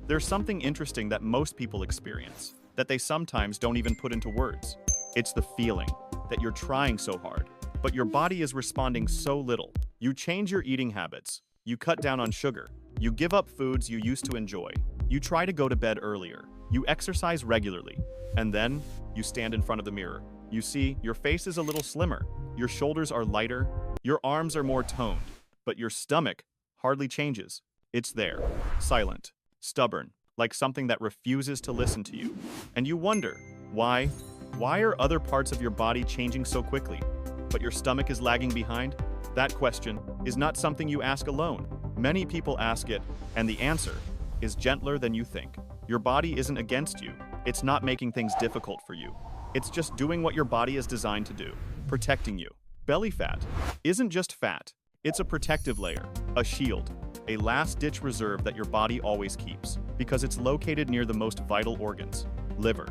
There's something interesting that most people experience, that they sometimes don't even put into words. It's the feeling that you're trying so hard, but your body is responding so little. You change your eating habits, you cut down on sugar, you give up foods you used to enjoy, you try to go to bed earlier, you exercise regularly, and then you stand in front of the mirror. You see, your face is a little slimmer, your shoulders are lighter, your arms are more toned, but your stomach hardly changes. It's there, silent, stubborn, like something that refuses to listen to you. And you wonder, why? Why are other parts of your body changing so quickly, but your stomach is lagging behind? That question is not something you ask alone. Many people ask it, and the answer is gentler than you think. Your body isn't against you. It's not making things difficult for you. It's just doing what your body is designed to do, protecting you. Belly fat isn't just fat. It's a protective layer, a shield, a last-ditch reserve that your body always keeps, because it's located near the most vital organs: liver,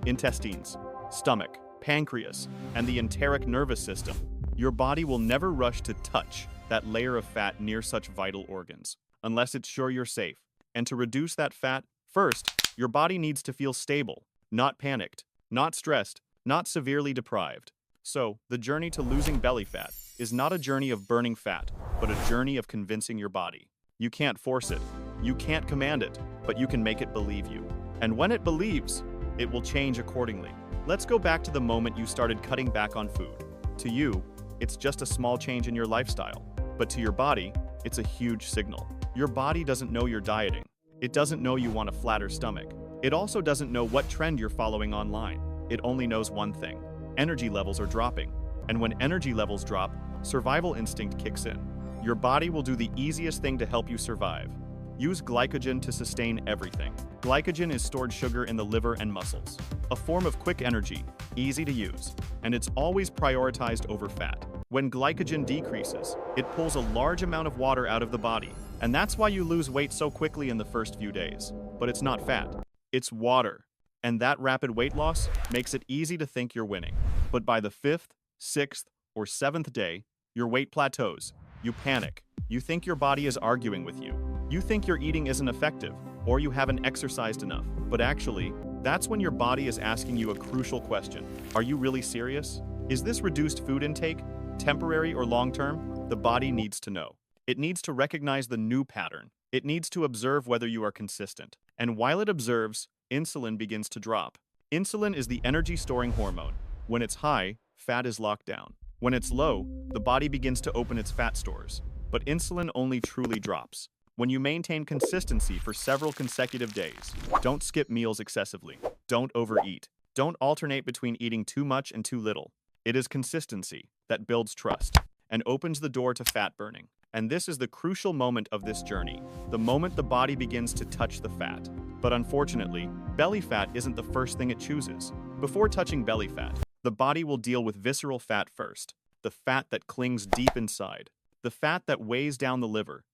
intestines, stomach, pancreas, and the enteric nervous system. Your body will never rush to touch that layer of fat near such vital organs, unless it's sure you're safe. And to reduce that fat, first, your body needs to feel stable, not panicked, not stressed, not severely deprived. So, the journey to losing belly fat is not a journey of burning fat, but a journey of convincing your body. You can't force it, you can't command it, but you can make it believe you. And when it believes, it will change accordingly. Let's go back to the moment you started cutting back on food. To you, it's just a small change in your lifestyle, but to your body, it's a huge signal. Your body doesn't know you're dieting. It doesn't know you want a flatter stomach. It also doesn't know what trend you're following online. It only knows one thing: energy levels are dropping. And when energy levels drop, survival instinct kicks in. Your body will do the easiest thing to help you survive. Use glycogen to sustain everything. Glycogen is stored sugar in the liver and muscles, a form of quick energy, easy to use, and it's always prioritized over fat. When glycogen decreases, it pulls a large amount of water out of the body, and that's why you lose weight so quickly in the first few days. But it's not fat, it's water. And that rapid weight loss makes it easy to think you're winning. But by the 5th, 6th, or 7th day, your weight plateaus. You panic. You think your body is arguing with you. You think your eating isn't effective, or you haven't exercised enough. But actually, that's when your body is asking you a crucial question. Are you really serious? Is this reduced food intake temporary or long-term? The body needs to know. It needs to recognize the new pattern. It needs to observe whether you are consistent. And while it observes, insulin begins to drop. Insulin is the energy-storing hormone. When it's high, fat is locked down. When it's low, the body begins to open its fat stores. But insulin only truly drops when you maintain consistency for several consecutive days. Don't skip meals excessively. Don't overeat. Don't alternate between eating too much and too little. It is consistency that builds trust and opens the door to fat burning. And this is the crucial moment of this journey, the moment the body begins to touch the fat. But unfortunately, belly fat isn't the first thing it chooses. Before touching belly fat, the body will deal with visceral fat first, the fat that clings deep inside, the fat that weighs down the liver.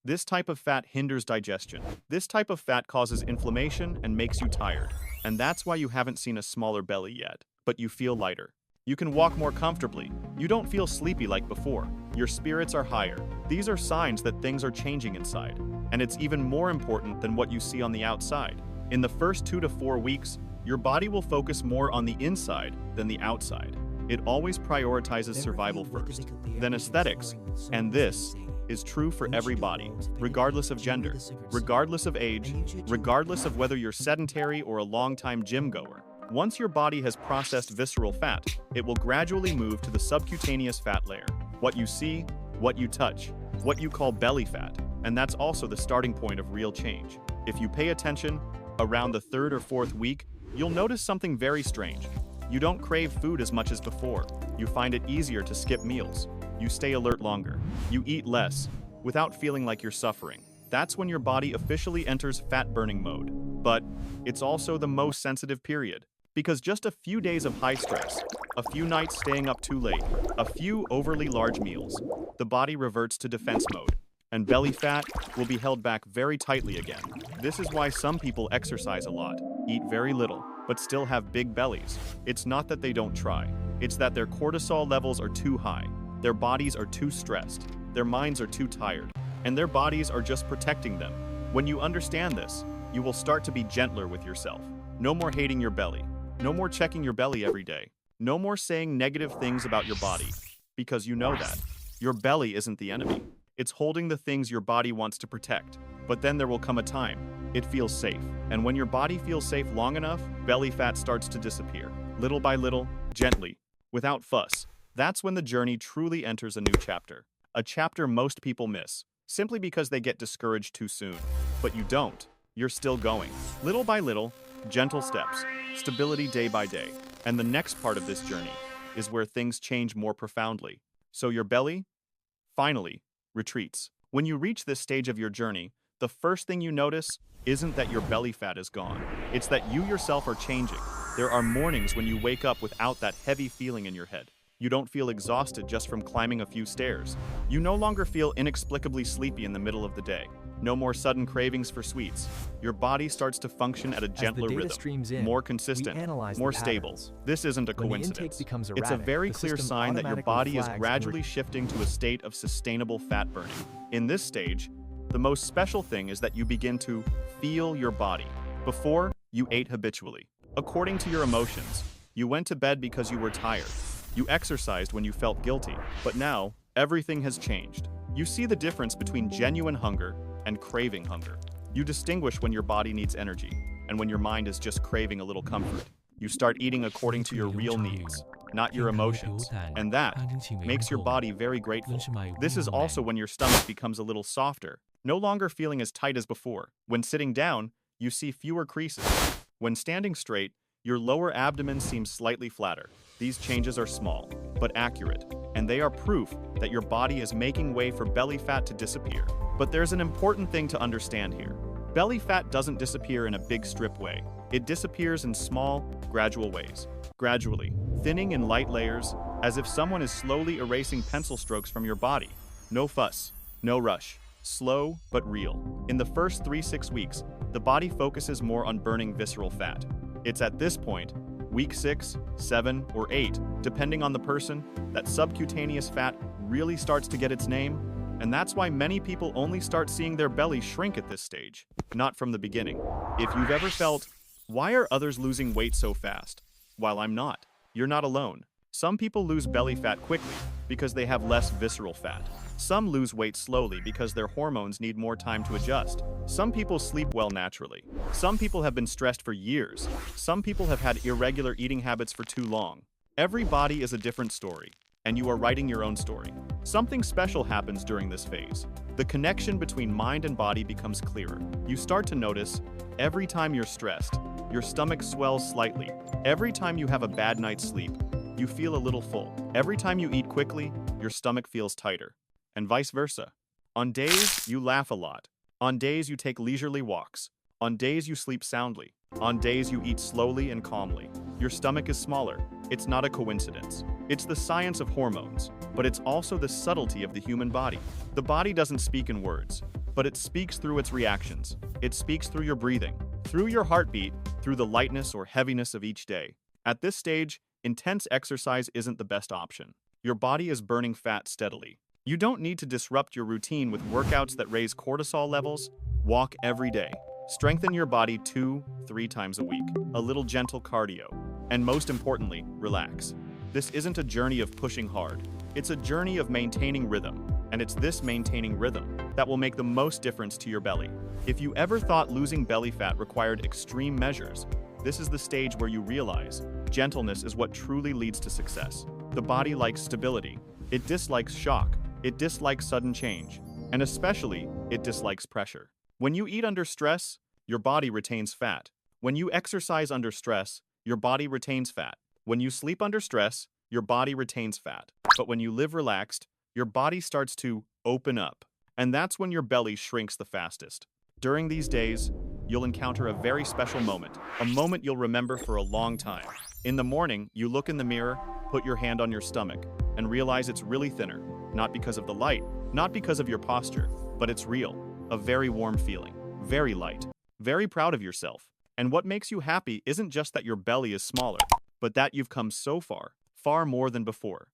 This type of fat hinders digestion. This type of fat causes inflammation and makes you tired. And that's why you haven't seen a smaller belly yet, but you feel lighter. You can walk more comfortably. You don't feel sleepy like before. Your spirits are higher. These are signs that things are changing inside. And it's even more important than what you see on the outside. In the first 2 to 4 weeks, your body will focus more on the inside than the outside. It always prioritizes survival first, then aesthetics. And this is true for every body, regardless of gender, regardless of age, regardless of whether you're sedentary or a long-time gym goer. Once your body has processed visceral fat, it will gradually move to the subcutaneous fat layer. What you see, what you touch, what you call belly fat, and that's also the starting point of real change. If you pay attention, around the 3rd or 4th week, you'll notice something very strange. You don't crave food as much as before. You find it easier to skip meals. You stay alert longer. You eat less, without feeling like you're suffering. That's when your body officially enters fat-burning mode. But it's also the most sensitive period, because just a few days of high stress, a few nights staying up too late, a few overly large meals, the body reverts to defense mode, and belly fat will be held back very tightly again. This is why some people exercise a lot, eat very little, but still have big bellies. It's not that they don't try. It's that their cortisol levels are too high. Their bodies are too stressed. Their minds are too tired. And their bodies are just protecting them. When you understand this, You will start to be gentler with yourself. No more hating your belly. No more checking your belly every day. No more saying negative things about your body. Because you know that. Your belly isn't the enemy. It's holding the things your body wants to protect. But then there will come a time. It feels safe. And when your body feels safe long enough, belly fat starts to disappear. Little by little, gently, without fuss. That's when the journey truly enters a new chapter. A chapter most people miss, simply because they get discouraged too soon. But you don't. You're still going. Little by little, gentle steps, stability day by day. And the next part of this journey is where things change more profoundly. So your belly, finally, retreats. When you reach this stage of your journey, the first thing you notice isn't that your belly fat is gone. It's that you yourself are changing. There are mornings when you wake up without that heavy feeling in your head. You don't feel exhausted just from climbing a few stairs. You no longer feel inexplicably sleepy in the middle of the day. No more sudden cravings for sweets. Your body starts to function at a gentler rhythm, more consistent, more stable. This isn't a coincidence. It's a very clear sign that your body is gradually shifting to a state of sustainable fat burning. In this stage, the most special thing is that you begin to feel your body. Before, you ate habitually, according to your emotions. You went to bed because you were tired. You exercised when you felt guilty. But now, everything has changed. You see the difference between genuine hunger and craving hunger. You distinguish when your body needs energy and when your mind is just craving a little comfort. You start eating according to your real needs, not your emotions, and that makes your body very grateful. This is also when your stomach becomes a little softer, no longer feeling as tight as before. When sitting down, you see fewer creases. When standing straight, your lower abdomen seems slightly flatter. These changes are small, but accurate, and they are proof that your body is making way for belly fat to disappear. But there's an important thing to understand here. Belly fat doesn't disappear in a big strip way. It disappears in small, gradual ways. Gradually, thinning in light layers, as if someone is slowly erasing pencil strokes from your body. No fuss, no rush. Slow, but real. In the first 3-6 weeks, the body focuses more on burning visceral fat. It's at this point, week 6, 7, or 8, depending on the person, that subcutaneous fat really starts to get its name. And that's why many people only start seeing their belly shrink at this stage, not from the beginning. If you've ever felt, why are others losing weight so fast, while I'm not? You're not alone. Some people lose belly fat quickly because they have less visceral fat. Some lose weight slowly because their hormones need more time to adjust. Some people sleep well naturally. Some people have been stressed for years. Some people have had irregular eating habits for too long. Every body is a different story, and you are writing your own story. Something special happens during this phase. The connection between mind and body becomes clearer. You start to notice, every time you're stressed, your stomach swells slightly. Every time you have a bad night's sleep, you feel a little full. Every time you eat quickly, your stomach feels tighter. And vice versa. On days you laugh a lot. On days you take leisurely walks. On days you sleep soundly. On days you eat slowly and calmly. Your stomach is smaller. It's not a coincidence. It's the science of hormones, but it's also the subtlety of the human body. The body doesn't speak in words, but it speaks through its reactions. It speaks through your breathing, through your heartbeat, through the lightness or heaviness of each day. At this stage, intense exercise isn't the best option. Your body is burning fat steadily. You don't need to disrupt your routine with workouts that raise cortisol levels. Walk every day. Strengthen your body 2-3 times a week. A little gentle cardio. And most importantly, relax. This isn't a journey of pushing hard. It's a journey of maintaining rhythm. And it's this maintaining rhythm that will make the most difference to your belly. If you ever thought losing belly fat required extreme measures, this is the stage where you realize gentleness is what truly leads to success. The body likes stability. It dislikes shock. It dislikes sudden change. And especially, it dislikes pressure. When you eat under stress, your body retains fat. When you exercise under stress, your body retains fat. When you sleep under stress, your body retains fat. But when you live relaxed, your body starts to open up. And that's when your belly shrinks the fastest. During these days, you'll encounter a very special moment, a moment you'll remember for a long time. In the morning, you look in the mirror, put your hand on your stomach, and realize it's really thinner. Not because of the light, not because of your posture, but it's real. A very warm feeling, very light, very proud of yourself. And what makes you happy isn't just that your belly is smaller, but that you've come so far, far more than before.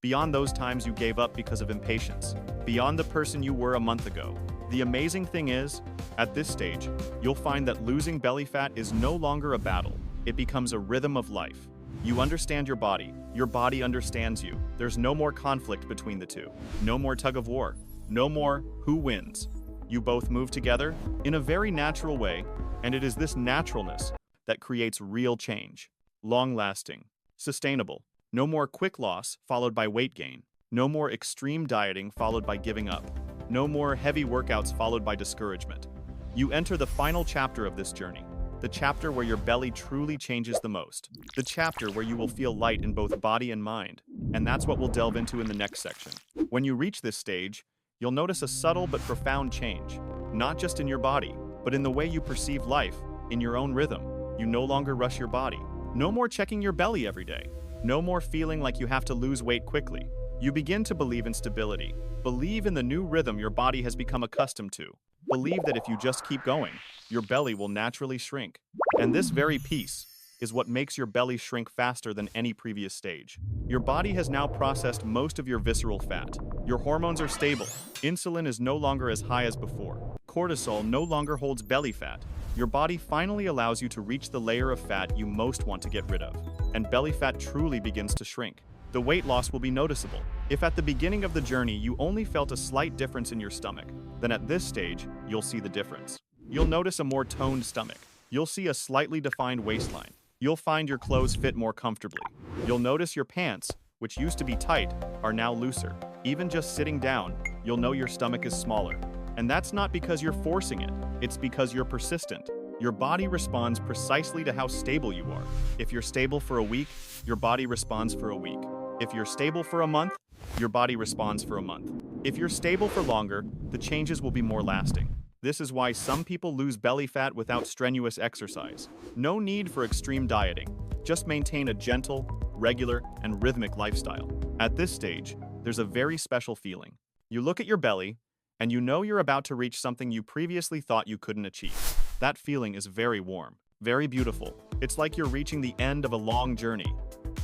Beyond those times you gave up because of impatience, beyond the person you were a month ago, The amazing thing is, at this stage, you'll find that losing belly fat is no longer a battle. It becomes a rhythm of life. You understand your body understands you. There's no more conflict between the two. No more tug of war. No more who wins. You both move together in a very natural way, and it is this naturalness that creates real change. Long-lasting, sustainable. No more quick loss followed by weight gain. No more extreme dieting followed by giving up. No more heavy workouts followed by discouragement. You enter the final chapter of this journey, the chapter where your belly truly changes the most, the chapter where you will feel light in both body and mind, and that's what we'll delve into in the next section. When you reach this stage, you'll notice a subtle but profound change, not just in your body, but in the way you perceive life, in your own rhythm. You no longer rush your body. No more checking your belly every day. No more feeling like you have to lose weight quickly. You begin to believe in stability. Believe in the new rhythm your body has become accustomed to. Believe that if you just keep going, your belly will naturally shrink. And this very piece is what makes your belly shrink faster than any previous stage. Your body has now processed most of your visceral fat. Your hormones are stable. Insulin is no longer as high as before. Cortisol no longer holds belly fat. Your body finally allows you to reach the layer of fat you most want to get rid of, and belly fat truly begins to shrink. The weight loss will be noticeable. If at the beginning of the journey you only felt a slight difference in your stomach, then at this stage, you'll see the difference. You'll notice a more toned stomach. You'll see a slightly defined waistline. You'll find your clothes fit more comfortably. You'll notice your pants, which used to be tight, are now looser. Even just sitting down, you'll know your stomach is smaller. And that's not because you're forcing it, it's because you're persistent. Your body responds precisely to how stable you are. If you're stable for a week, your body responds for a week. If you're stable for a month, your body responds for a month. If you're stable for longer, the changes will be more lasting. This is why some people lose belly fat without strenuous exercise. No need for extreme dieting. Just maintain a gentle, regular, and rhythmic lifestyle. At this stage, there's a very special feeling. You look at your belly, and you know you're about to reach something you previously thought you couldn't achieve. That feeling is very warm, very beautiful. It's like you're reaching the end of a long journey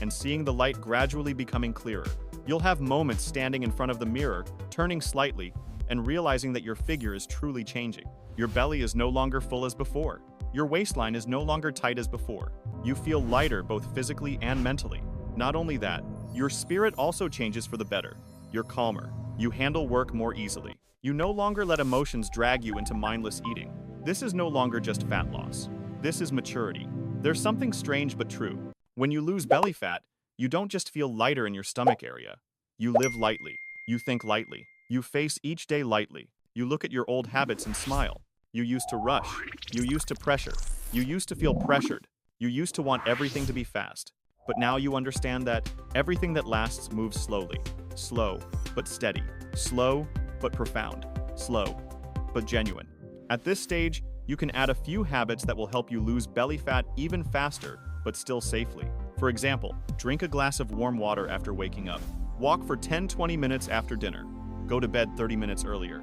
and seeing the light gradually becoming clearer. You'll have moments standing in front of the mirror, turning slightly, and realizing that your figure is truly changing. Your belly is no longer full as before. Your waistline is no longer tight as before. You feel lighter both physically and mentally. Not only that, your spirit also changes for the better. You're calmer. You handle work more easily. You no longer let emotions drag you into mindless eating. This is no longer just fat loss. This is maturity. There's something strange but true. When you lose belly fat, you don't just feel lighter in your stomach area. You live lightly. You think lightly. You face each day lightly. You look at your old habits and smile. You used to rush. You used to pressure. You used to feel pressured. You used to want everything to be fast. But now you understand that everything that lasts moves slowly. Slow, but steady. Slow, but profound. Slow, but genuine. At this stage, you can add a few habits that will help you lose belly fat even faster, but still safely. For example, drink a glass of warm water after waking up. Walk for 10-20 minutes after dinner. Go to bed 30 minutes earlier.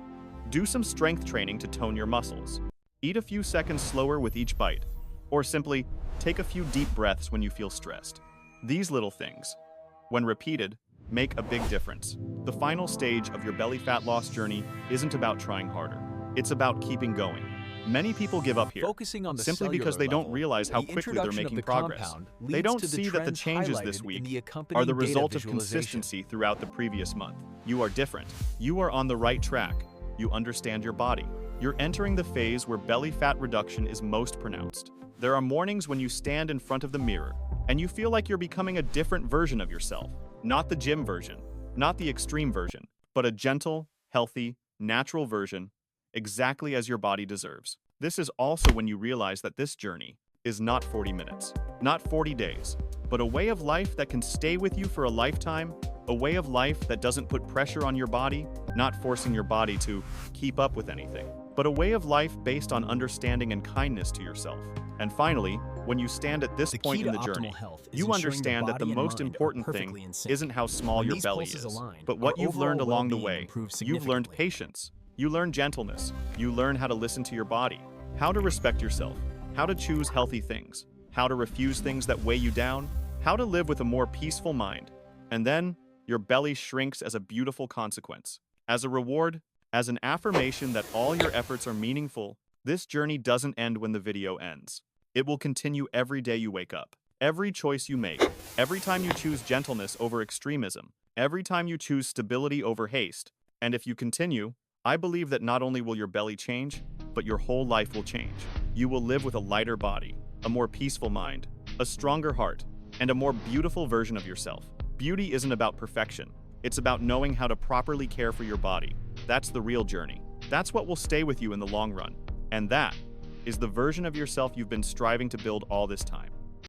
Do some strength training to tone your muscles. Eat a few seconds slower with each bite. Or simply, take a few deep breaths when you feel stressed. These little things, when repeated, make a big difference. The final stage of your belly fat loss journey isn't about trying harder. It's about keeping going. Many people give up here, simply because they don't realize how quickly they're making progress. They don't see that the changes this week are the result of consistency throughout the previous month. You are different. You are on the right track. You understand your body. You're entering the phase where belly fat reduction is most pronounced. There are mornings when you stand in front of the mirror and you feel like you're becoming a different version of yourself. Not the gym version, not the extreme version, but a gentle, healthy, natural version, exactly as your body deserves. This is also when you realize that this journey is not 40 minutes, not 40 days, but a way of life that can stay with you for a lifetime, a way of life that doesn't put pressure on your body, not forcing your body to keep up with anything, but a way of life based on understanding and kindness to yourself. And finally, when you stand at this point in the journey, you understand that the most important thing isn't how small your belly is, but what you've learned along the way. You've learned patience. You learn gentleness. You learn how to listen to your body, how to respect yourself, how to choose healthy things, how to refuse things that weigh you down, how to live with a more peaceful mind. And then, your belly shrinks as a beautiful consequence. As a reward, As an affirmation that all your efforts are meaningful, this journey doesn't end when the video ends. It will continue every day you wake up. Every choice you make, every time you choose gentleness over extremism, every time you choose stability over haste. And if you continue, I believe that not only will your belly change, but your whole life will change. You will live with a lighter body, a more peaceful mind, a stronger heart, and a more beautiful version of yourself. Beauty isn't about perfection. It's about knowing how to properly care for your body. That's the real journey. That's what will stay with you in the long run. And that is the version of yourself you've been striving to build all this time.